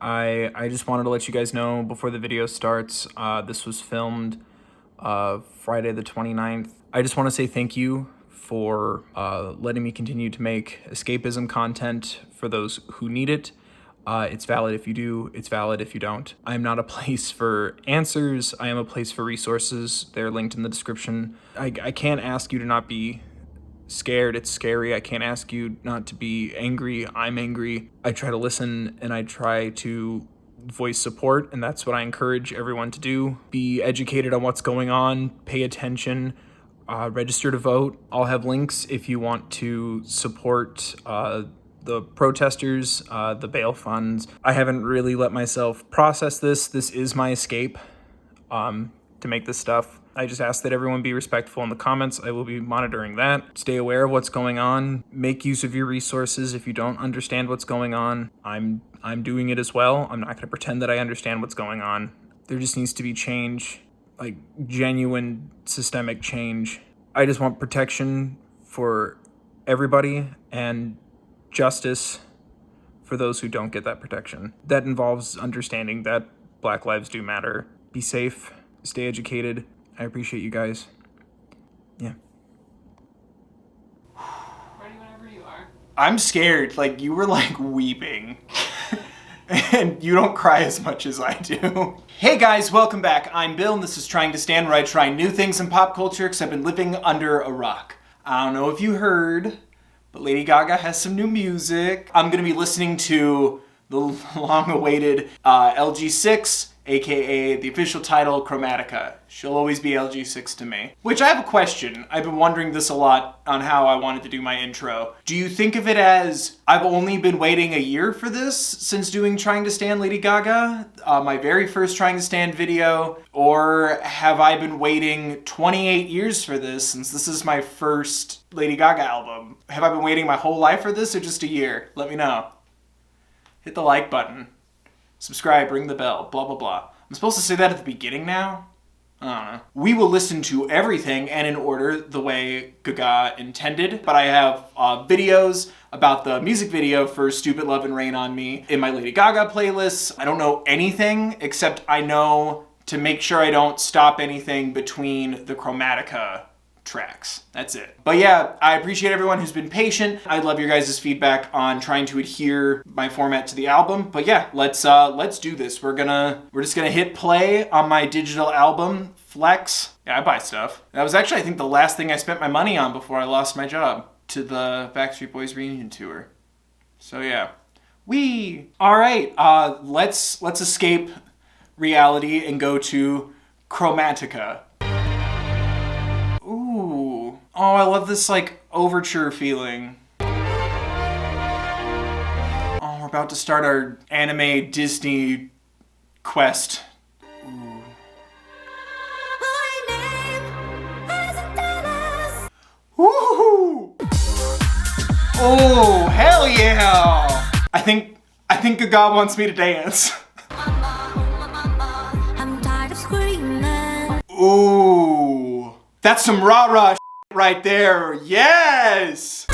I just wanted to let you guys know before the video starts, this was filmed Friday the 29th. I just want to say thank you for letting me continue to make escapism content for those who need it. It's valid if you do, it's valid if you don't. I am not a place for answers, I am a place for resources. They're linked in the description. I can't ask you to not be scared, it's scary. I can't ask you not to be angry, I'm angry. I try to listen and I try to voice support, and that's what I encourage everyone to do. Be educated on what's going on, pay attention, register to vote. I'll have links if you want to support the protesters, the bail funds. I haven't really let myself process this. This is my escape to make this stuff. I just ask that everyone be respectful in the comments. I will be monitoring that. Stay aware of what's going on. Make use of your resources if you don't understand what's going on. I'm doing it as well. I'm not going to pretend that I understand what's going on. There just needs to be change, like genuine systemic change. I just want protection for everybody and justice for those who don't get that protection. That involves understanding that Black lives do matter. Be safe, stay educated. I appreciate you guys. Yeah. Ready whenever you are. I'm scared. Like, you were like weeping. And you don't cry as much as I do. Hey guys, welcome back. I'm Bill and this is Trying to Stand, where I try new things in pop culture because I've been living under a rock. I don't know if you heard, but Lady Gaga has some new music. I'm gonna be listening to the long-awaited LG6, aka the official title, Chromatica. She'll always be LG6 to me. Which I have a question. I've been wondering this a lot on how I wanted to do my intro. Do you think of it as, I've only been waiting a year for this since doing Trying to Stand Lady Gaga, my very first Trying to Stand video, or have I been waiting 28 years for this since this is my first Lady Gaga album? Have I been waiting my whole life for this or just a year? Let me know. Hit the like button. Subscribe, ring the bell, blah, blah, blah. I'm supposed to say that at the beginning now? I don't know. We will listen to everything and in order the way Gaga intended, but I have videos about the music video for Stupid Love and Rain on Me in my Lady Gaga playlist. I don't know anything except I know to make sure I don't stop anything between the Chromatica tracks. That's it. But yeah, I appreciate everyone who's been patient. I love your guys' feedback on trying to adhere my format to the album. But yeah, let's do this. We're just gonna hit play on my digital album, Flex. Yeah, I buy stuff. That was actually, I think, the last thing I spent my money on before I lost my job to the Backstreet Boys reunion tour. So yeah. All right, let's escape reality and go to Chromatica. Ooh. Oh, I love this, like, overture feeling. Oh, we're about to start our anime Disney quest. Ooh. Woohoo! Oh, hell yeah! I think Gaga wants me to dance. Ooh. That's some rah-rah right there. Yes!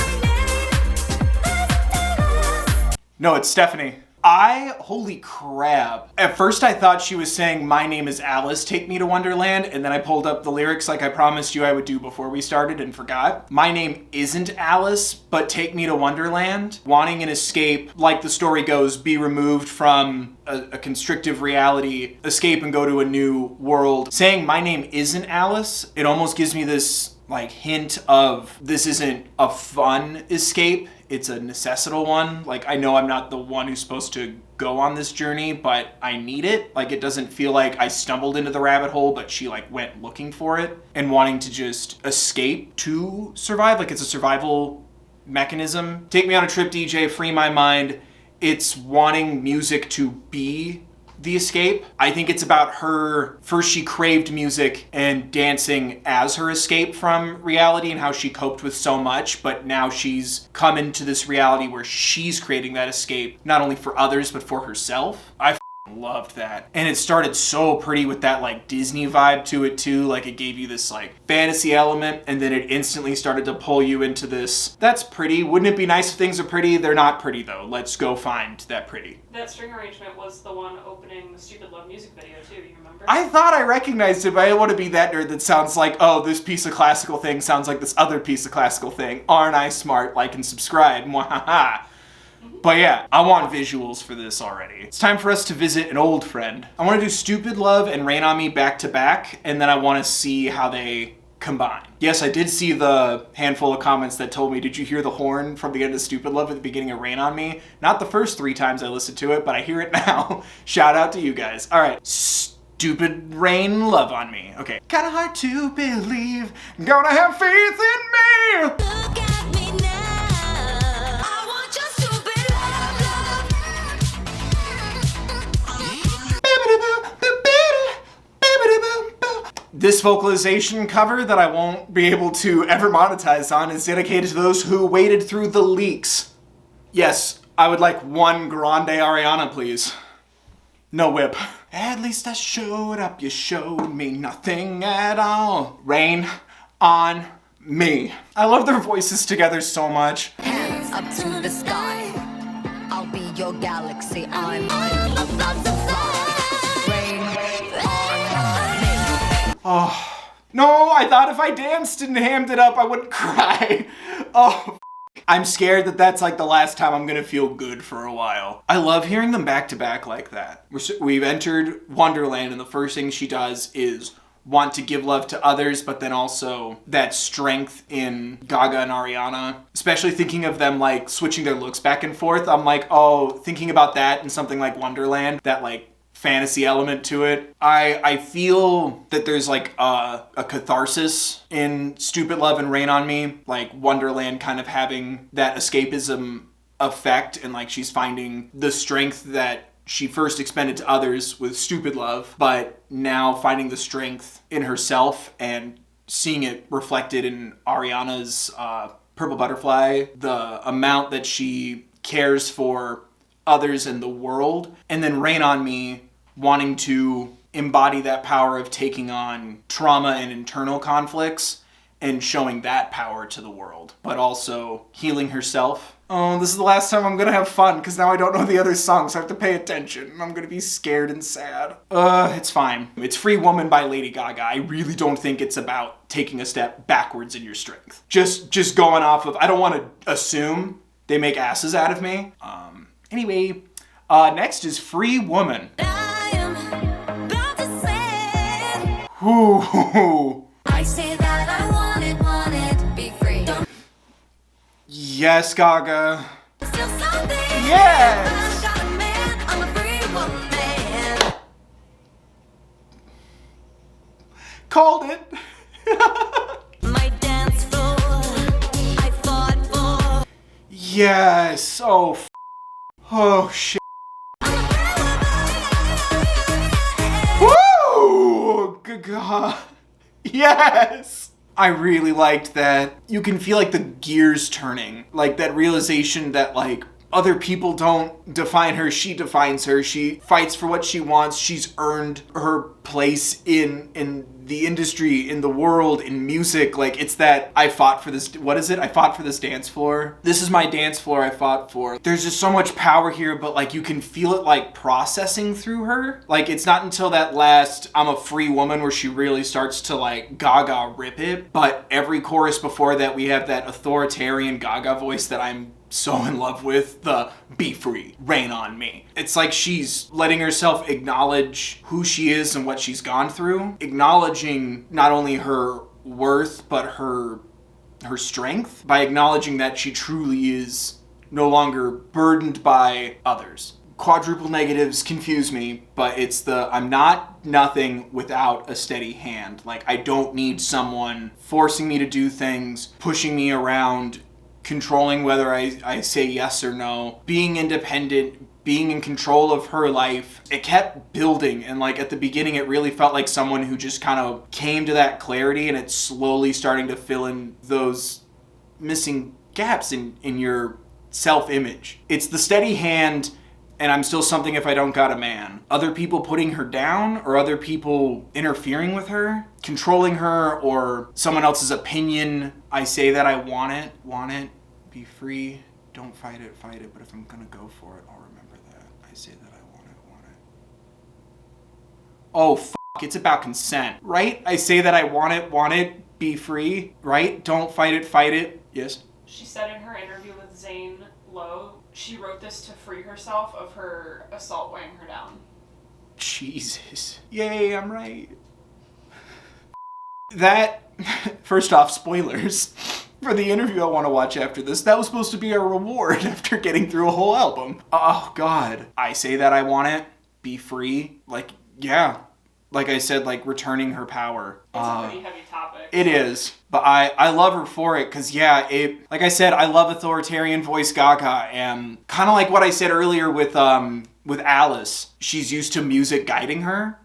No, it's Stephanie. Holy crap. At first I thought she was saying, "My name is Alice, take me to Wonderland," and then I pulled up the lyrics like I promised you I would do before we started and forgot. My name isn't Alice, but take me to Wonderland. Wanting an escape, like the story goes, be removed from a constrictive reality, escape and go to a new world. Saying my name isn't Alice, it almost gives me this like hint of this isn't a fun escape, it's a necessital one. Like, I know I'm not the one who's supposed to go on this journey, but I need it. Like, it doesn't feel like I stumbled into the rabbit hole, but she like went looking for it and wanting to just escape to survive. Like, it's a survival mechanism. Take me on a trip, DJ, free my mind. It's wanting music to be the escape. I think it's about her, first she craved music and dancing as her escape from reality and how she coped with so much, but now she's come into this reality where she's creating that escape, not only for others, but for herself. I Loved that. And it started so pretty with that like Disney vibe to it too. Like it gave you this like fantasy element, and then it instantly started to pull you into this. That's pretty. Wouldn't it be nice if things are pretty? They're not pretty though. Let's go find that pretty. That string arrangement was the one opening the Stupid Love music video too, you remember? I thought I recognized it, but I don't want to be that nerd that sounds like, oh, this piece of classical thing sounds like this other piece of classical thing. Aren't I smart? Like and subscribe. Mwahaha. But yeah, I want visuals for this already. It's time for us to visit an old friend. I want to do Stupid Love and Rain on Me back to back, and then I want to see how they combine. Yes, I did see the handful of comments that told me, did you hear the horn from the end of Stupid Love at the beginning of Rain on Me? Not the first 3 times I listened to it, but I hear it now. Shout out to you guys. All right, Stupid Rain Love on Me. Okay. Kinda hard to believe, gonna have faith in me. Look at me now. I want your stupid love. This vocalization cover that I won't be able to ever monetize on is dedicated to those who waded through the leaks. Yes, I would like one grande Ariana, please. No whip. At least I showed up, you showed me nothing at all. Rain on me. I love their voices together so much. Hands up to the sky. I'll be your galaxy. I'm about to fly. Rain on me. Oh, no, I thought if I danced and hammed it up, I wouldn't cry. Oh, I'm scared that that's like the last time I'm gonna feel good for a while. I love hearing them back to back like that. We've entered Wonderland, and the first thing she does is want to give love to others, but then also that strength in Gaga and Ariana, especially thinking of them like switching their looks back and forth. I'm like, oh, thinking about that in something like Wonderland, that like fantasy element to it. I feel that there's like a catharsis in Stupid Love and Rain on Me, like Wonderland kind of having that escapism effect, and like she's finding the strength that she first expended to others with Stupid Love, but now finding the strength in herself and seeing it reflected in Ariana's Purple Butterfly, the amount that she cares for others in the world, and then Rain on Me wanting to embody that power of taking on trauma and internal conflicts and showing that power to the world, but also healing herself. Oh, this is the last time I'm gonna have fun because now I don't know the other songs, so I have to pay attention. I'm gonna be scared and sad. It's fine. It's Free Woman by Lady Gaga. I really don't think it's about taking a step backwards in your strength. Just going off of, I don't want to assume they make asses out of me. Anyway, next is Free Woman. I am about to say. Ooh. I say that I want it, be free. Don't Yes, Gaga. steal something. Yes. I got a man, I'm a free woman. Called it. My dance floor, I fought for. Yes. Oh, oh shit. Woo! Gaga. Yes. I really liked that. You can feel like the gears turning, like that realization that like other people don't define her, she defines her. She fights for what she wants. She's earned her place in the industry, in the world, in music. Like it's that I fought for this, what is it? I fought for this dance floor. This is my dance floor I fought for. There's just so much power here, but like you can feel it like processing through her. Like it's not until that last I'm a free woman where she really starts to like Gaga rip it. But every chorus before that we have that authoritarian Gaga voice that I'm so in love with, the be free, rain on me. It's like she's letting herself acknowledge who she is and what she's gone through, acknowledging not only her worth, but her strength, by acknowledging that she truly is no longer burdened by others. Quadruple negatives confuse me, but it's the I'm not nothing without a steady hand. Like I don't need someone forcing me to do things, pushing me around, controlling whether I say yes or no, being independent, being in control of her life. It kept building, and like at the beginning it really felt like someone who just kind of came to that clarity, and it's slowly starting to fill in those missing gaps in your self-image. It's the steady hand and I'm still something if I don't got a man. Other people putting her down, or other people interfering with her, controlling her, or someone else's opinion. I say that I want it, be free, don't fight it, but if I'm gonna go for it, I'll remember that. I say that I want it. Oh, it's about consent, right? I say that I want it, be free, right? Don't fight it. Yes? She said in her interview with Zane Lowe, she wrote this to free herself of her assault weighing her down. Jesus. Yay, I'm right. That, first off, spoilers for the interview I want to watch after this. That was supposed to be our reward after getting through a whole album. Oh, God. I say that I want it, be free. Like, yeah. Like I said, like returning her power. It's a pretty heavy topic. It is. But I love her for it because, yeah, like I said, I love authoritarian voice Gaga. And kind of like what I said earlier with Alice. She's used to music guiding her.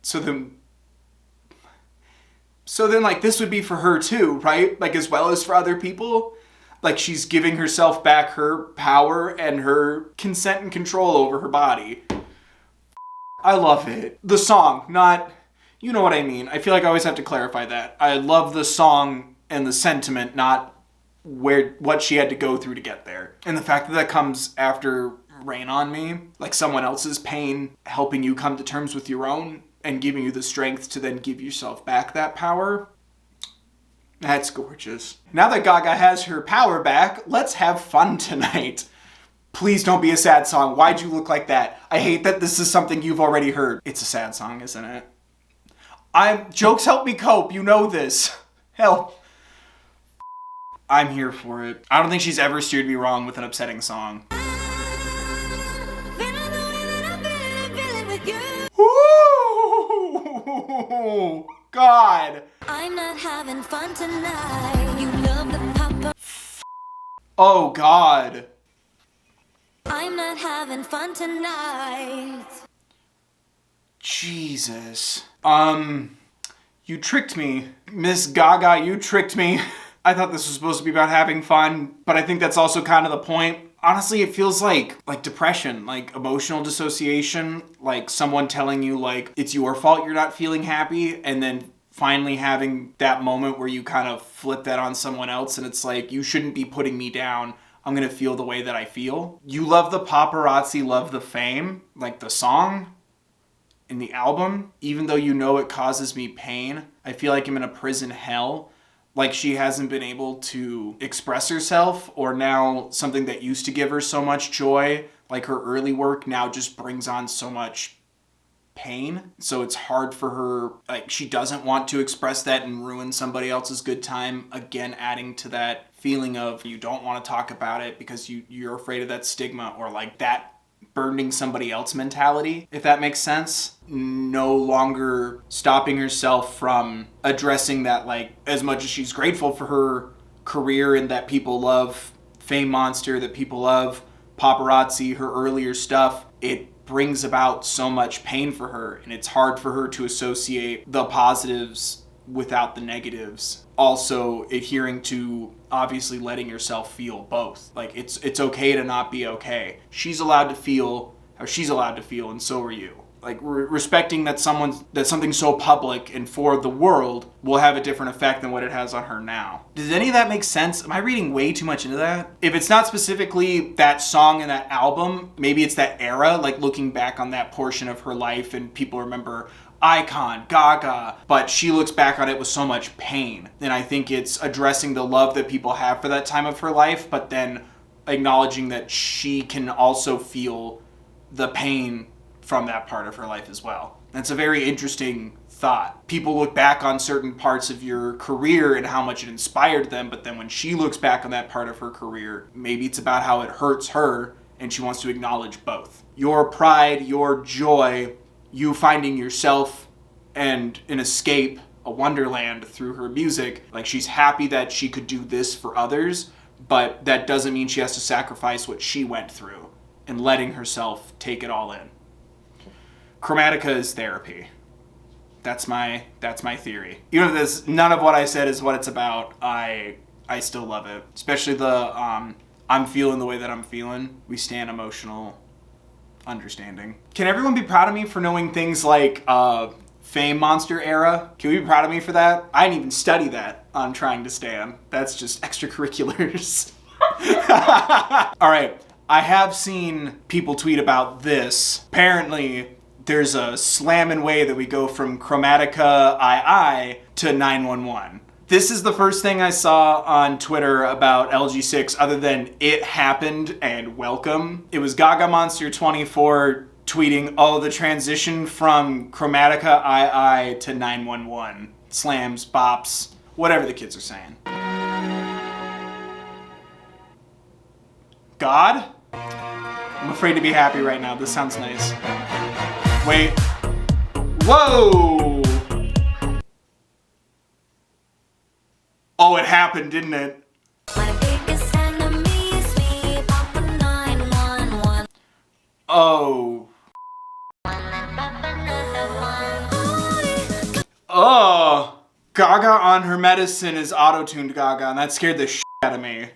So then, like, this would be for her too, right? Like, as well as for other people. Like, she's giving herself back her power and her consent and control over her body. I love it. The song, not... You know what I mean. I feel like I always have to clarify that. I love the song and the sentiment, not what she had to go through to get there. And the fact that that comes after Rain on Me, like someone else's pain, helping you come to terms with your own, and giving you the strength to then give yourself back that power. That's gorgeous. Now that Gaga has her power back, let's have fun tonight. Please don't be a sad song. Why'd you look like that? I hate that this is something you've already heard. It's a sad song, isn't it? Jokes help me cope. You know this. Help. I'm here for it. I don't think she's ever steered me wrong with an upsetting song. Ooh, God. I'm not having fun tonight. You love the papa. Oh, God. I'm not having fun tonight. Jesus. You tricked me. Miss Gaga, you tricked me. I thought this was supposed to be about having fun, but I think that's also kind of the point. Honestly, it feels like depression, like emotional dissociation, like someone telling you like it's your fault you're not feeling happy, and then finally having that moment where you kind of flip that on someone else and it's like, you shouldn't be putting me down. I'm gonna feel the way that I feel. You love the paparazzi, love the fame, like the song in the album, even though you know it causes me pain. I feel like I'm in a prison hell. Like she hasn't been able to express herself, or now something that used to give her so much joy, like her early work, now just brings on so much pain. So it's hard for her, like she doesn't want to express that and ruin somebody else's good time. Again, adding to that feeling of you don't want to talk about it because you're afraid of that stigma, or like that burdening somebody else mentality, if that makes sense. No longer stopping herself from addressing that, like, as much as she's grateful for her career and that people love Fame Monster, that people love paparazzi, her earlier stuff, it brings about so much pain for her, and it's hard for her to associate the positives without the negatives. Also adhering to obviously letting yourself feel both. Like it's okay to not be okay. She's allowed to feel how she's allowed to feel, and so are you. Like respecting that something so public and for the world will have a different effect than what it has on her now. Does any of that make sense? Am I reading way too much into that? If it's not specifically that song and that album, maybe it's that era, like looking back on that portion of her life and people remember icon, Gaga, but she looks back on it with so much pain. And I think it's addressing the love that people have for that time of her life, but then acknowledging that she can also feel the pain from that part of her life as well. That's a very interesting thought. People look back on certain parts of your career and how much it inspired them, but then when she looks back on that part of her career, maybe it's about how it hurts her, and she wants to acknowledge both. Your pride, your joy, you finding yourself and an escape, a wonderland through her music. Like, she's happy that she could do this for others, but that doesn't mean she has to sacrifice what she went through and letting herself take it all in. Chromatica is therapy. That's my theory. Even if none of what I said is what it's about, I still love it. Especially the I'm feeling the way that I'm feeling. We stand emotional understanding. Can everyone be proud of me for knowing things like Fame Monster era? Can we be proud of me for that? I didn't even study that on Trying to Stand. That's just extracurriculars. All right, I have seen people tweet about this. Apparently, there's a slammin' way that we go from Chromatica II to 911. This is the first thing I saw on Twitter about LG6 other than it happened and welcome. It was Gaga Monster 24 tweeting, oh, the transition from Chromatica II to 911. Slams, bops, whatever the kids are saying. God? I'm afraid to be happy right now. This sounds nice. Wait. Whoa! Oh, it happened, didn't it? Oh. Oh. Gaga on her medicine is auto-tuned Gaga, and that scared the shit out of me.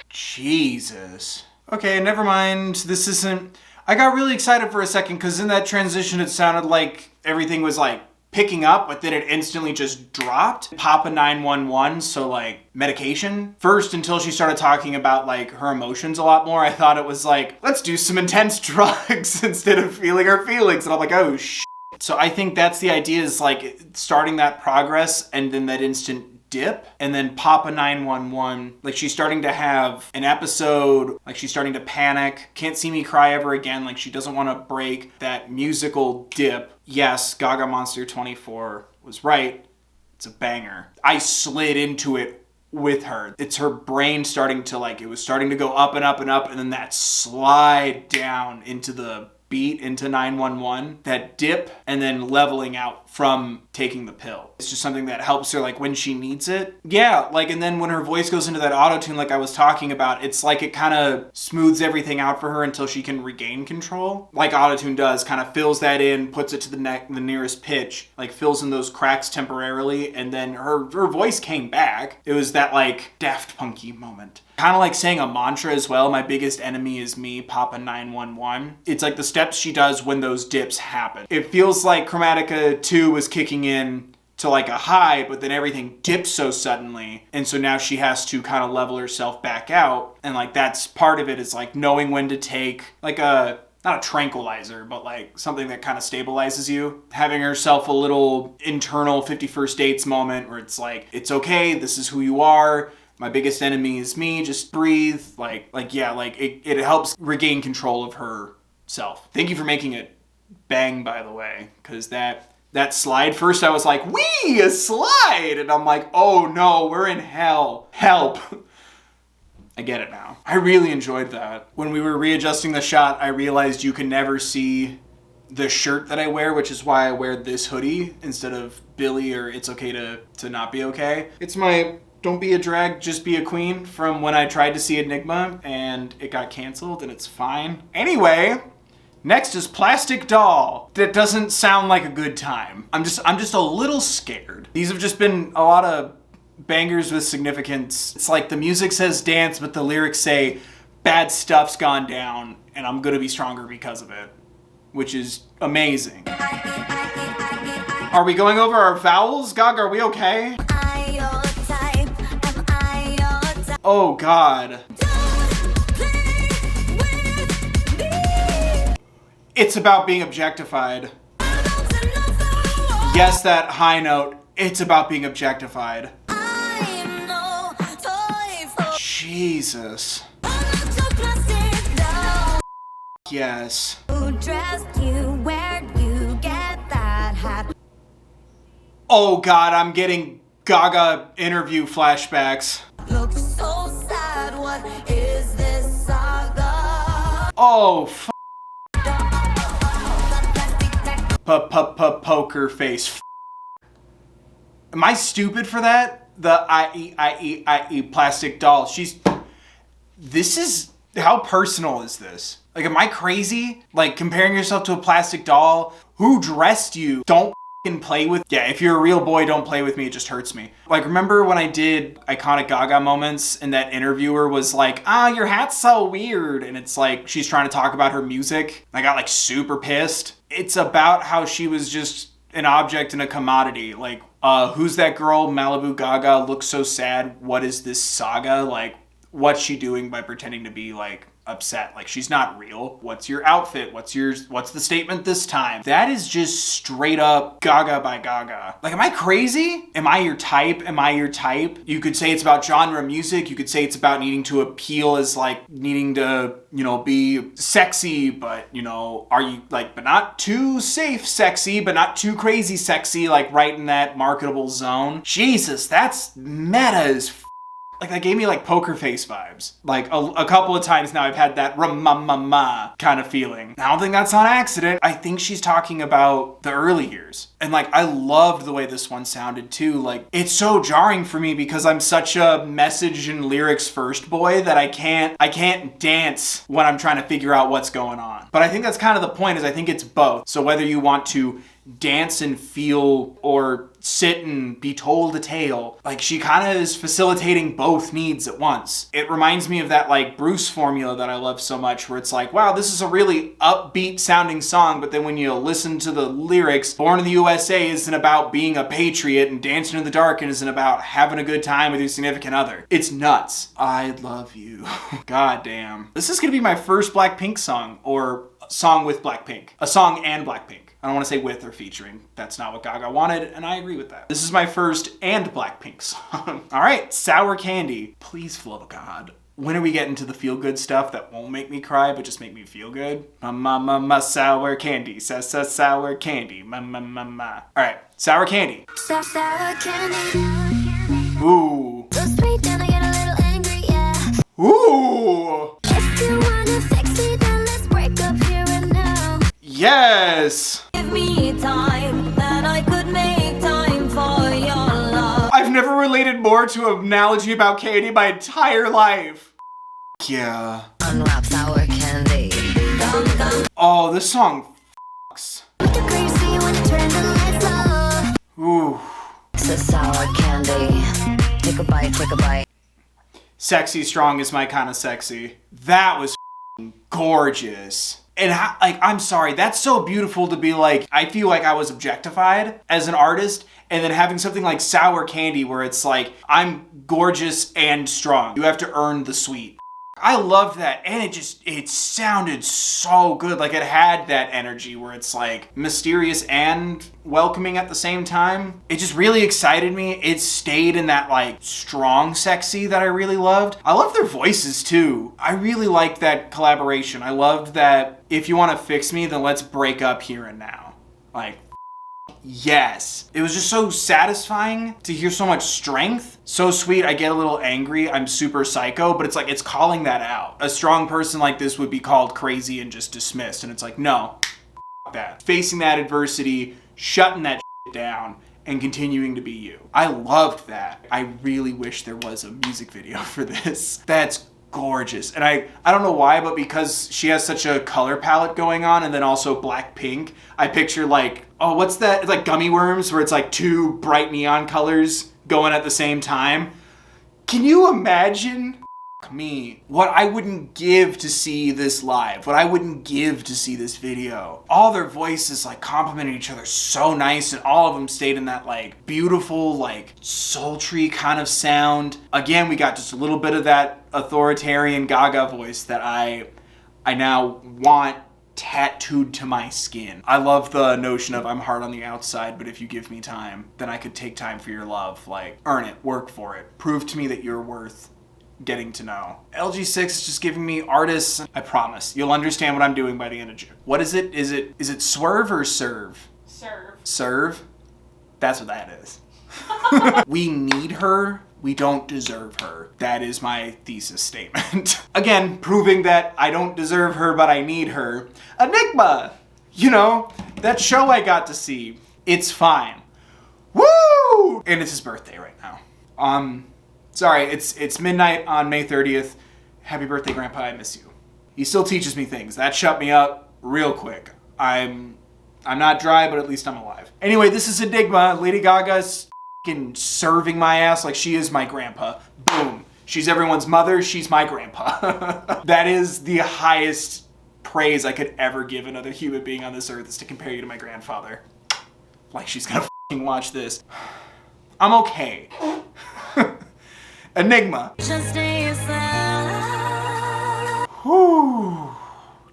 Jesus. Okay, never mind. This isn't... I got really excited for a second, because in that transition it sounded like everything was like picking up, but then it instantly just dropped. Papa 911, so like medication. First, until she started talking about like her emotions a lot more, I thought it was like, let's do some intense drugs instead of feeling our feelings. And I'm like, oh shit. So I think that's the idea, is like starting that progress and then that instant dip, and then Papa 911, like she's starting to have an episode, like she's starting to panic, can't see me cry ever again, like she doesn't want to break that musical dip. Yes, Gaga Monster 24 was right. It's a banger. I slid into it with her. It's her brain starting to like, it was starting to go up and up and up, and then that slide down into the beat into 911, that dip, and then leveling out from taking the pill. It's just something that helps her like when she needs it. Yeah, like, and then when her voice goes into that auto-tune like I was talking about, it's like it kind of smooths everything out for her until she can regain control. Like auto-tune does, kind of fills that in, puts it to the nearest pitch, like fills in those cracks temporarily, and then her voice came back. It was that like Daft Punky moment. Kind of like saying a mantra as well. My biggest enemy is me, Papa 911. It's like the steps she does when those dips happen. It feels like Chromatica 2 was kicking in to like a high, but then everything dips so suddenly. And so now she has to kind of level herself back out. And like that's part of it, is like knowing when to take like a, not a tranquilizer, but like something that kind of stabilizes you. Having herself a little internal 51st Dates moment where it's like, it's okay, this is who you are. My biggest enemy is me, just breathe. Yeah, it helps regain control of herself. Thank you for making it bang, by the way, because that slide, first I was like, wee, a slide! And I'm like, oh no, we're in hell. Help. I get it now. I really enjoyed that. When we were readjusting the shot, I realized you can never see the shirt that I wear, which is why I wear this hoodie instead of Billy or It's Okay to Not Be Okay. It's my Don't Be a Drag, Just Be a Queen from when I tried to see Enigma and it got canceled, and it's fine. Anyway, next is Plastic Doll. That doesn't sound like a good time. I'm just a little scared. These have just been a lot of bangers with significance. It's like the music says dance, but the lyrics say bad stuff's gone down and I'm gonna be stronger because of it, which is amazing. Are we going over our vowels? Gaga, are we okay? Oh God. It's about being objectified. Yes, that high note. It's about being objectified. Jesus. Yes. Oh God, I'm getting Gaga interview flashbacks. Looks so sad, what is this saga? Oh, poker face. Am I stupid for that? The I-E plastic doll. This is, how personal is this? Like, am I crazy? Like, comparing yourself to a plastic doll? Who dressed you? Don't play with. Yeah, if you're a real boy, don't play with me. It just hurts me. Like, remember when I did iconic Gaga moments and that interviewer was like, your hat's so weird. And it's like, she's trying to talk about her music. I got like super pissed. It's about how she was just an object and a commodity. Like, who's that girl? Malibu Gaga looks so sad. What is this saga? Like, what's she doing by pretending to be like upset? Like, she's not real. What's your outfit? What's the statement this time? That is just straight up Gaga by Gaga. Like, am I crazy? Am I your type? Am I your type? You could say it's about genre music. You could say it's about needing to appeal as like needing to, be sexy, but are you like, but not too safe sexy, but not too crazy sexy, like right in that marketable zone. Jesus, that's meta as like, that gave me like poker face vibes. Like a couple of times now I've had that ma kind of feeling. I don't think that's on accident. I think she's talking about the early years. And like, I loved the way this one sounded too. Like, it's so jarring for me because I'm such a message and lyrics first boy that I can't dance when I'm trying to figure out what's going on. But I think that's kind of the point, is I think it's both. So whether you want to dance and feel or sit and be told a tale, like, she kind of is facilitating both needs at once. It reminds me of that like Bruce formula that I love so much, where it's like, wow, this is a really upbeat sounding song, but then when you listen to the lyrics, Born in the USA isn't about being a patriot, and Dancing in the Dark isn't about having a good time with your significant other. It's nuts. I love you. God damn. This is gonna be my first Blackpink song, or song with Blackpink. A song and Blackpink. I don't want to say with or featuring. That's not what Gaga wanted, and I agree with that. This is my first and Blackpink song. All right, Sour Candy. Please, flow of God. When are we getting to the feel-good stuff that won't make me cry, but just make me feel good? Sour candy. Sour candy. All right, Sour Candy. Sour candy. Ooh. So sweet, then I get a little angry, yeah. Ooh. If you wanna fix me, then let's break up here and now. Yes. Give me time, then I could make time for your love. I've never related more to an analogy about candy my entire life. Yeah. Unwrap sour candy. Oh, this song fucks. Make you crazy when you turn the lights off. Ooh. So sour candy. Take a bite, take a bite. Sexy Strong is my kind of sexy. That was gorgeous. And I'm sorry, that's so beautiful to be like, I feel like I was objectified as an artist, and then having something like Sour Candy where it's like, I'm gorgeous and strong. You have to earn the sweet. I loved that, and it sounded so good. Like, it had that energy where it's like mysterious and welcoming at the same time. It just really excited me. It stayed in that like strong sexy that I really loved. I love their voices too. I really liked that collaboration. I loved that if you want to fix me, then let's break up here and now. Like, yes. It was just so satisfying to hear so much strength. So sweet. I get a little angry. I'm super psycho, but it's like, it's calling that out. A strong person like this would be called crazy and just dismissed. And it's like, no, that. Facing that adversity, shutting that down, and continuing to be you. I loved that. I really wish there was a music video for this. That's gorgeous. And I don't know why, but because she has such a color palette going on, and then also Blackpink, I picture like, oh, what's that? It's like Gummy Worms, where it's like two bright neon colors going at the same time. Can you imagine? Me, what I wouldn't give to see this live, what I wouldn't give to see this video. All their voices like complimented each other so nice, and all of them stayed in that like beautiful, like sultry kind of sound. Again, we got just a little bit of that authoritarian Gaga voice that I now want tattooed to my skin. I love the notion of I'm hard on the outside, but if you give me time, then I could take time for your love. Like, earn it, work for it, prove to me that you're worth getting to know. LG6 is just giving me artists. I promise you'll understand what I'm doing by the end of June. What is it? Is it swerve or serve? Serve. Serve? That's what that is. We need her. We don't deserve her. That is my thesis statement. Again, proving that I don't deserve her, but I need her. Enigma! You know, that show I got to see. It's fine. Woo! And it's his birthday right now. Sorry, it's midnight on May 30th. Happy birthday, Grandpa, I miss you. He still teaches me things. That shut me up real quick. I'm I'm not dry, but at least I'm alive. Anyway, this is Enigma. Lady Gaga's f***ing serving my ass like she is my grandpa. Boom. She's everyone's mother. She's my grandpa. That is the highest praise I could ever give another human being on this earth, is to compare you to my grandfather. Like she's gonna f***ing watch this. I'm okay. Enigma. Just stay yourself. Whew.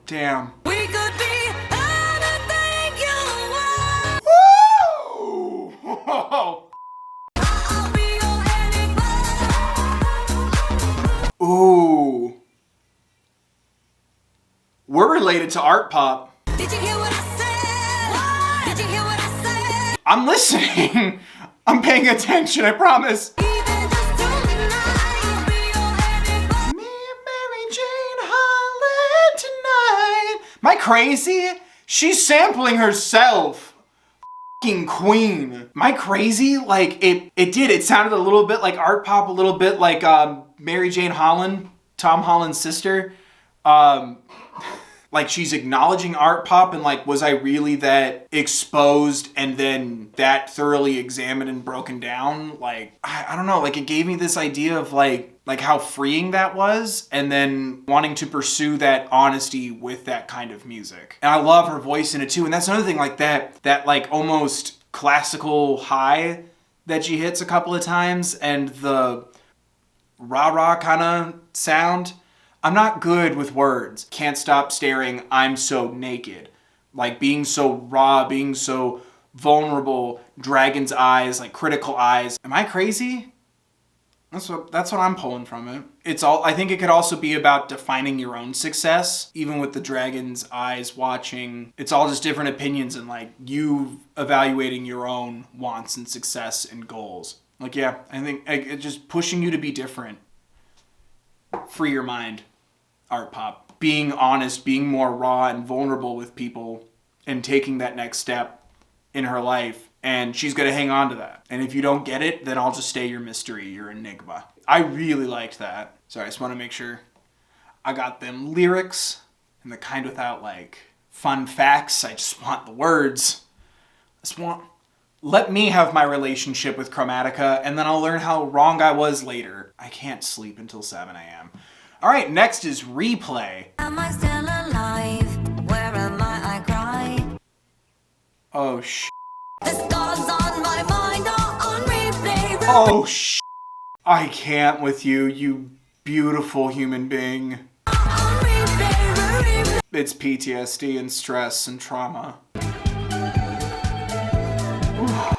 Damn. We could be anything you want. Woo! I'll be your enigma. Ooh. We're related to art pop. Did you hear what I said? Did you hear what I said? I'm listening. I'm paying attention, I promise. Even just through the night, I'll be your enigma. Me and Mary Jane Holland tonight. Am I crazy? She's sampling herself. F***ing queen. Am I crazy? Like, it sounded a little bit like art pop, a little bit like Mary Jane Holland, Tom Holland's sister. Like she's acknowledging art pop, and like, was I really that exposed and then that thoroughly examined and broken down? Like, I don't know, like it gave me this idea of like how freeing that was, and then wanting to pursue that honesty with that kind of music. And I love her voice in it too, and that's another thing, like that like almost classical high that she hits a couple of times, and the rah-rah kind of sound. I'm not good with words. Can't stop staring, I'm so naked. Like being so raw, being so vulnerable, dragon's eyes, like critical eyes. Am I crazy? That's what I'm pulling from it. I think it could also be about defining your own success, even with the dragon's eyes watching. It's all just different opinions and like you evaluating your own wants and success and goals. Like, yeah, I think it's just pushing you to be different. Free your mind. Art pop. Being honest, being more raw and vulnerable with people, and taking that next step in her life. And she's going to hang on to that. And if you don't get it, then I'll just stay your mystery, your enigma. I really liked that. Sorry, I just want to make sure I got them lyrics, and the kind without like fun facts. I just want the words. Let me have my relationship with Chromatica, and then I'll learn how wrong I was later. I can't sleep until 7 a.m. All right, next is Replay. Am I still alive? Where am I cry? Oh, The scars on my mind are on replay. Oh, I can't with you, you beautiful human being. On replay. It's PTSD and stress and trauma. Ooh.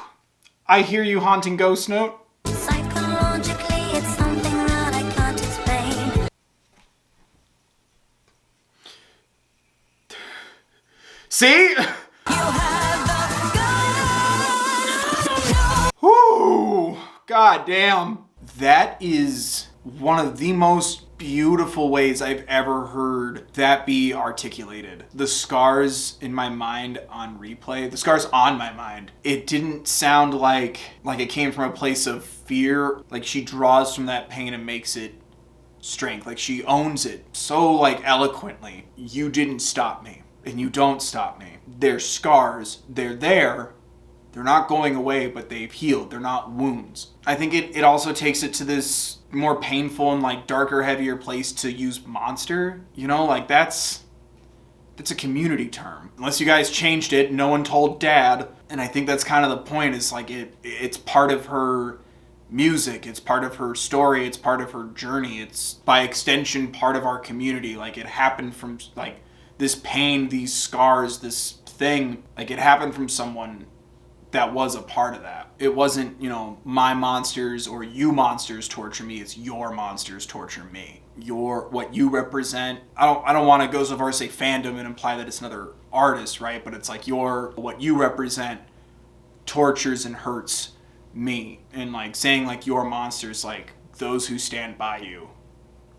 I hear you, haunting ghost note. Psychologically, it's something that I can't explain. See? You have the gun. Ooh, god damn. That is one of the most beautiful ways I've ever heard that be articulated. The scars in my mind on Replay, the scars on my mind, it didn't sound like it came from a place of fear. Like she draws from that pain and makes it strength. Like she owns it so like eloquently. You didn't stop me, and you don't stop me. They're scars, they're there. They're not going away, but they've healed. They're not wounds. I think it also takes it to this more painful and like darker, heavier place to use monster. You know, like that's a community term. Unless you guys changed it, no one told Dad. And I think that's kind of the point, is like it's part of her music. It's part of her story. It's part of her journey. It's by extension part of our community. Like it happened from like this pain, these scars, this thing. Like it happened from someone that was a part of that. It wasn't, you know, my monsters or you monsters torture me. It's your monsters torture me. What you represent. I don't want to go so far as say fandom and imply that it's another artist, right? But it's like what you represent tortures and hurts me. And like saying like your monsters, like those who stand by you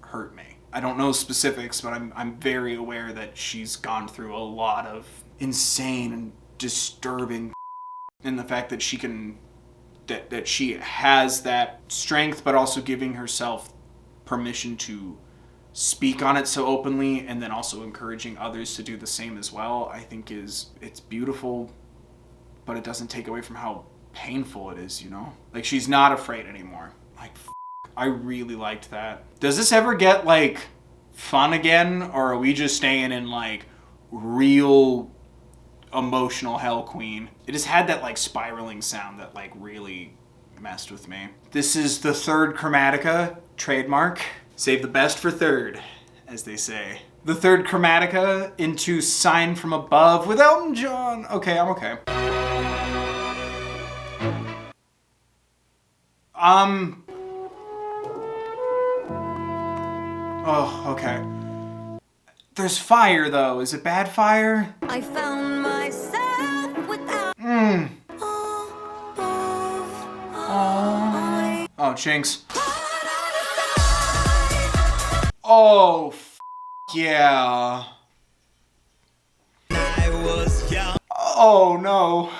hurt me. I don't know specifics, but I'm very aware that she's gone through a lot of insane and disturbing. And the fact that she can, that she has that strength, but also giving herself permission to speak on it so openly, and then also encouraging others to do the same as well, I think it's beautiful, but it doesn't take away from how painful it is, you know? Like, she's not afraid anymore. Like, I really liked that. Does this ever get, like, fun again, or are we just staying in, like, real emotional hell queen? It just had that, like, spiraling sound that, like, really messed with me. This is the third Chromatica trademark. Save the best for third, as they say. The third Chromatica into Sine from Above with Elton John. Okay, I'm okay. Oh, okay. There's fire, though. Is it bad fire? I found myself without. Oh, Jinx. Oh, yeah. I was young, Oh, no.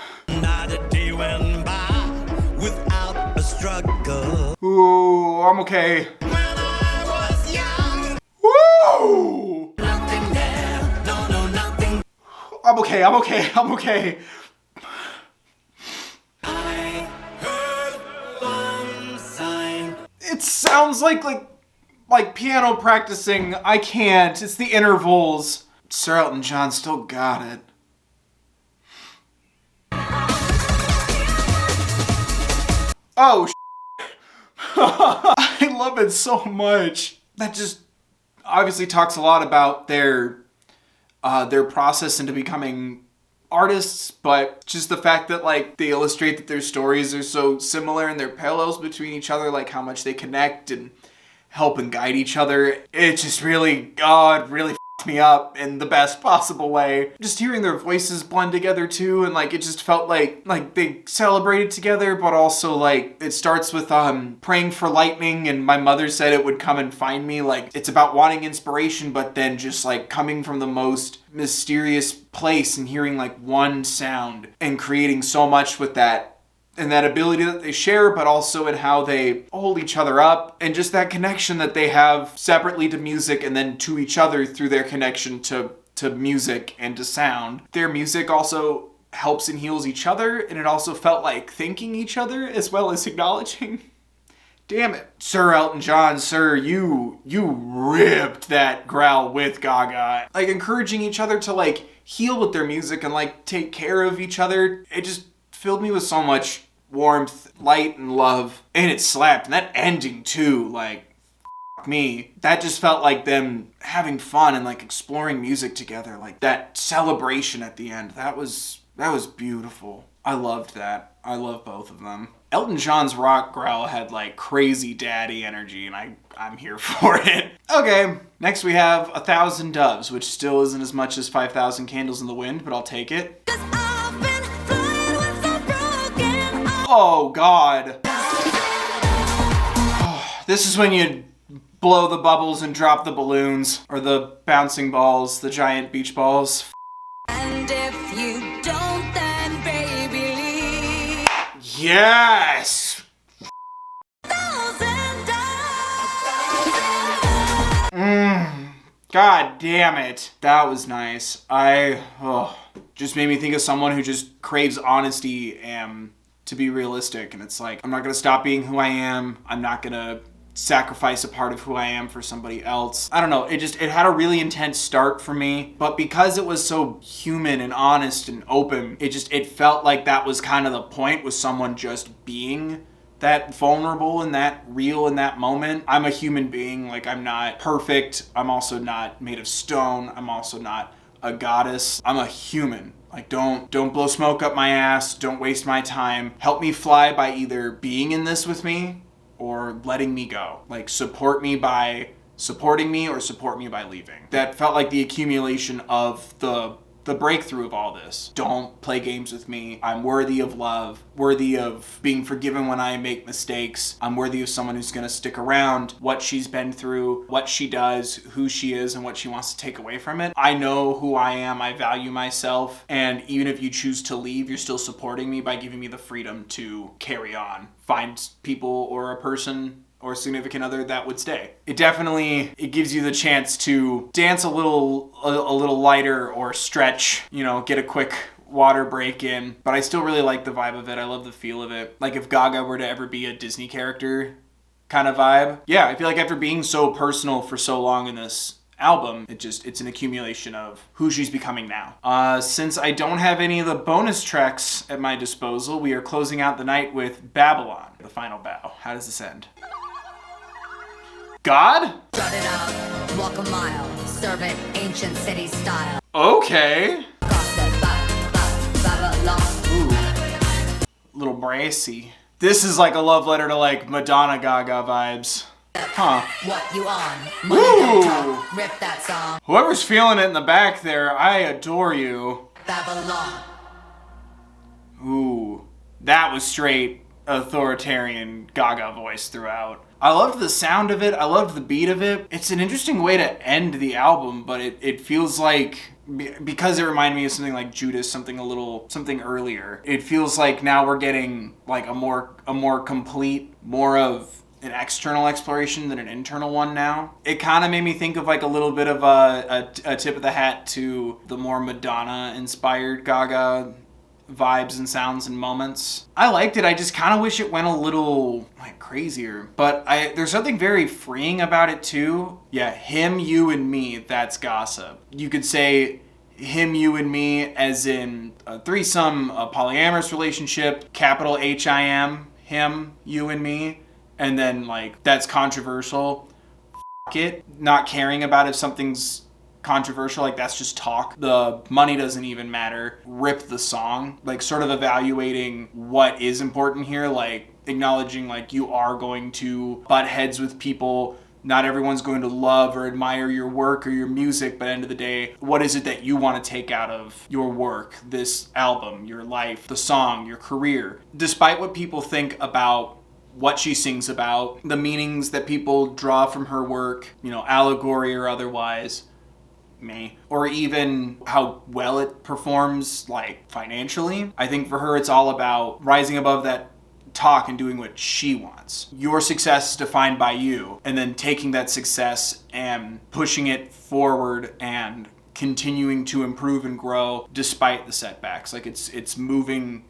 not a day went by without a struggle. Ooh, I'm okay. When I was young, Woo! nothing there, no, nothing. I'm okay, I'm okay, I'm okay. I heard one sign. It sounds like piano practicing. I can't. It's the intervals. Sir Elton John still got it. Oh, I love it so much. That just obviously talks a lot about their process into becoming artists, but just the fact that, like, they illustrate that their stories are so similar and their parallels between each other, like how much they connect and help and guide each other. It just really, God, really f***ed me up in the best possible way. Just hearing their voices blend together too, and like it just felt like they celebrated together, but also like it starts with praying for lightning, and my mother said it would come and find me. Like, it's about wanting inspiration, but then just like coming from the most mysterious place and hearing like one sound and creating so much with that. And that ability that they share, but also in how they hold each other up, and just that connection that they have separately to music and then to each other through their connection to music and to sound. Their music also helps and heals each other, and it also felt like thanking each other as well as acknowledging. Damn it. Sir Elton John, sir, you ripped that growl with Gaga. Like, encouraging each other to like heal with their music and like take care of each other. It just filled me with so much warmth, light, and love. And it slapped. And that ending too, like, f*** me. That just felt like them having fun and like exploring music together. Like that celebration at the end. That was beautiful. I loved that. I love both of them. Elton John's rock growl had like crazy daddy energy, and I'm here for it. Okay, next we have 1,000 Doves, which still isn't as much as 5,000 Candles in the Wind, but I'll take it. Oh, God. This is when you blow the bubbles and drop the balloons, or the bouncing balls, the giant beach balls. And if you don't, then baby leave. Yes! God damn it. That was nice. Just made me think of someone who just craves honesty and to be realistic. And it's like, I'm not gonna stop being who I am. I'm not gonna sacrifice a part of who I am for somebody else. I don't know, it had a really intense start for me, but because it was so human and honest and open, it felt like that was kind of the point, with someone just being that vulnerable and that real in that moment. I'm a human being, like, I'm not perfect. I'm also not made of stone. I'm also not a goddess. I'm a human. Like, don't blow smoke up my ass. Don't waste my time. Help me fly by either being in this with me or letting me go. Like, support me by supporting me or support me by leaving. That felt like the accumulation of the breakthrough of all this. Don't play games with me. I'm worthy of love, worthy of being forgiven when I make mistakes. I'm worthy of someone who's gonna stick around, what she's been through, what she does, who she is, and what she wants to take away from it. I know who I am, I value myself, and even if you choose to leave, you're still supporting me by giving me the freedom to carry on. Find people or a person or significant other that would stay. It definitely, it gives you the chance to dance a little lighter or stretch, get a quick water break in. But I still really like the vibe of it. I love the feel of it. Like if Gaga were to ever be a Disney character kind of vibe. Yeah, I feel like after being so personal for so long in this album, it's an accumulation of who she's becoming now. Since I don't have any of the bonus tracks at my disposal, we are closing out the night with Babylon, the final bow. How does this end? God? Strut it out, walk a mile, serve it ancient city style. Okay. Gossip, Babylon. Ooh. Little brassy. This is like a love letter to like Madonna Gaga vibes. Huh. What you on? Woo! Money don't talk, rip that song. Whoever's feeling it in the back there, I adore you. Babylon. Ooh. That was straight authoritarian Gaga voice throughout. I loved the sound of it. I loved the beat of it. It's an interesting way to end the album, but it feels like, because it reminded me of something like Judas, something earlier. It feels like now we're getting like a more complete, more of an external exploration than an internal one now. It kind of made me think of like a little bit of a tip of the hat to the more Madonna-inspired Gaga vibes and sounds and moments. I liked it. I just kind of wish it went a little like crazier. But there's something very freeing about it too. Yeah, him, you, and me, that's gossip. You could say him, you, and me as in a threesome, a polyamorous relationship, capital H-I-M, him, you, and me. And then like, that's controversial. F*** it. Not caring about if something's controversial, like that's just talk. The money doesn't even matter. Rip the song. Like sort of evaluating what is important here, like acknowledging like you are going to butt heads with people. Not everyone's going to love or admire your work or your music, but at the end of the day, what is it that you want to take out of your work, this album, your life, the song, your career? Despite what people think about what she sings about, the meanings that people draw from her work, allegory or otherwise, or even how well it performs like financially. I think for her it's all about rising above that talk and doing what she wants. Your success is defined by you, and then taking that success and pushing it forward and continuing to improve and grow despite the setbacks. Like it's moving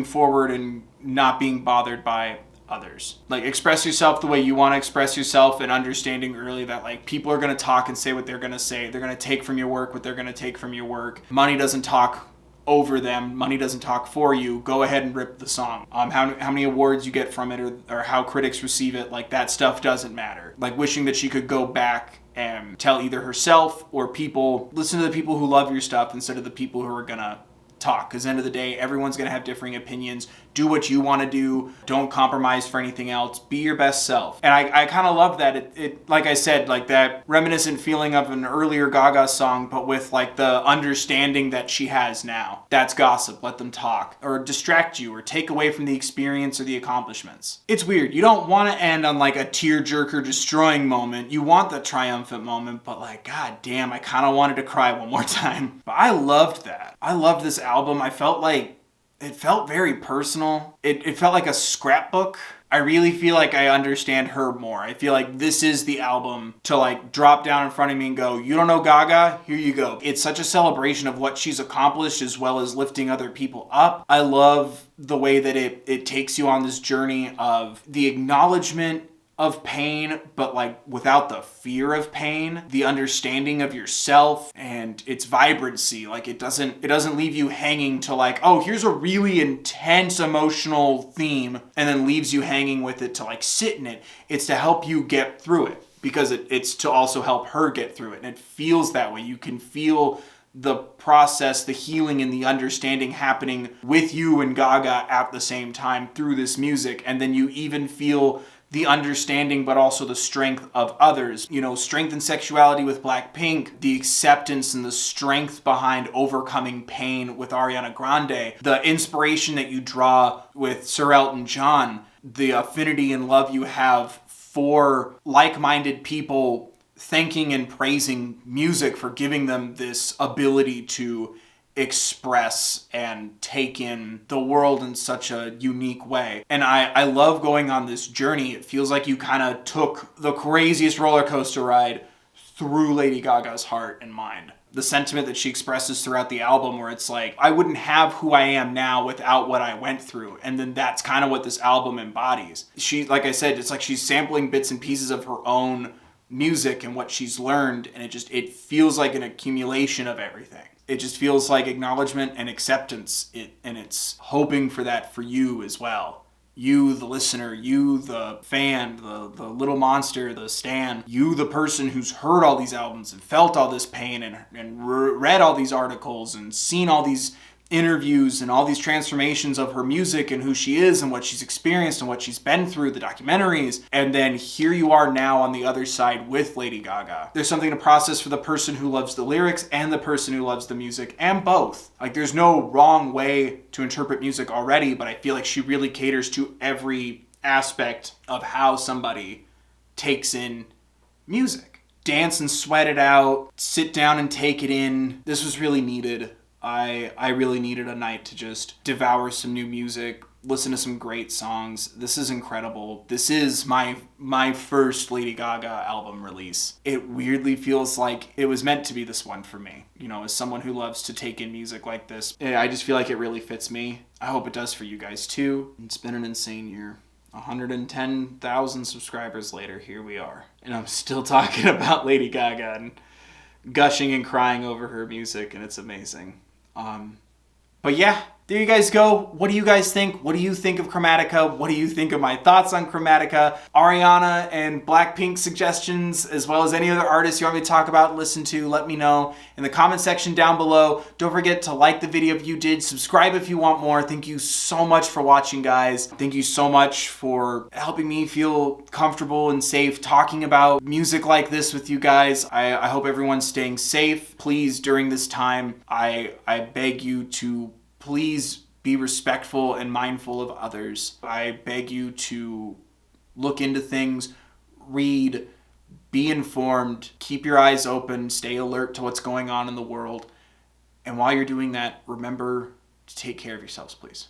forward and not being bothered by others. Like express yourself the way you want to express yourself, and understanding early that like people are going to talk and say what they're going to say. They're going to take from your work what they're going to take from your work. Money doesn't talk over them. Money doesn't talk for you. Go ahead and rip the song. How many awards you get from it, or how critics receive it, like that stuff doesn't matter. Like wishing that she could go back and tell either herself or people, listen to the people who love your stuff instead of the people who are going to talk. Because at the end of the day, everyone's going to have differing opinions. Do what you want to do. Don't compromise for anything else. Be your best self. And I kind of love that. It like I said, like that reminiscent feeling of an earlier Gaga song, but with like the understanding that she has now. That's gossip. Let them talk. Or distract you, or take away from the experience or the accomplishments. It's weird. You don't want to end on like a tearjerker destroying moment. You want the triumphant moment, but like, god damn, I kind of wanted to cry one more time. But I loved that. I loved this album. I felt like it felt very personal. It felt like a scrapbook. I really feel like I understand her more. I feel like this is the album to like drop down in front of me and go, you don't know Gaga? Here you go. It's such a celebration of what she's accomplished as well as lifting other people up. I love the way that it takes you on this journey of the acknowledgement of pain, but like without the fear of pain, the understanding of yourself and its vibrancy. Like it doesn't leave you hanging to like, oh, here's a really intense emotional theme, and then leaves you hanging with it to like sit in it. It's to help you get through it, because it's to also help her get through it. And it feels that way. You can feel the process, the healing, and the understanding happening with you and Gaga at the same time through this music. And then you even feel the understanding, but also the strength of others. Strength and sexuality with Blackpink, the acceptance and the strength behind overcoming pain with Ariana Grande, the inspiration that you draw with Sir Elton John, the affinity and love you have for like-minded people, thanking and praising music for giving them this ability to express and take in the world in such a unique way. And I love going on this journey. It feels like you kind of took the craziest roller coaster ride through Lady Gaga's heart and mind. The sentiment that she expresses throughout the album, where it's like, I wouldn't have who I am now without what I went through. And then that's kind of what this album embodies. She, like I said, it's like she's sampling bits and pieces of her own music and what she's learned, and it feels like an accumulation of everything. It just feels like acknowledgement and acceptance, and it's hoping for that for you as well. You, the listener, you, the fan, the little monster, the stan, you, the person who's heard all these albums and felt all this pain and read all these articles and seen all these interviews and all these transformations of her music and who she is and what she's experienced and what she's been through, the documentaries. And then here you are now on the other side with Lady Gaga. There's something to process for the person who loves the lyrics and the person who loves the music, and both. Like, there's no wrong way to interpret music already, but I feel like she really caters to every aspect of how somebody takes in music. Dance and sweat it out, sit down and take it in. This was really needed. I really needed a night to just devour some new music, listen to some great songs. This is incredible. This is my first Lady Gaga album release. It weirdly feels like it was meant to be this one for me. You know, as someone who loves to take in music like this, I just feel like it really fits me. I hope it does for you guys too. It's been an insane year. 110,000 subscribers later, here we are. And I'm still talking about Lady Gaga and gushing and crying over her music, and it's amazing. But yeah, there you guys go. What do you guys think? What do you think of Chromatica? What do you think of my thoughts on Chromatica? Ariana and Blackpink suggestions, as well as any other artists you want me to talk about and listen to, let me know in the comment section down below. Don't forget to like the video if you did. Subscribe if you want more. Thank you so much for watching, guys. Thank you so much for helping me feel comfortable and safe talking about music like this with you guys. I hope everyone's staying safe. Please, during this time, I beg you to please be respectful and mindful of others. I beg you to look into things, read, be informed, keep your eyes open, stay alert to what's going on in the world. And while you're doing that, remember to take care of yourselves, please.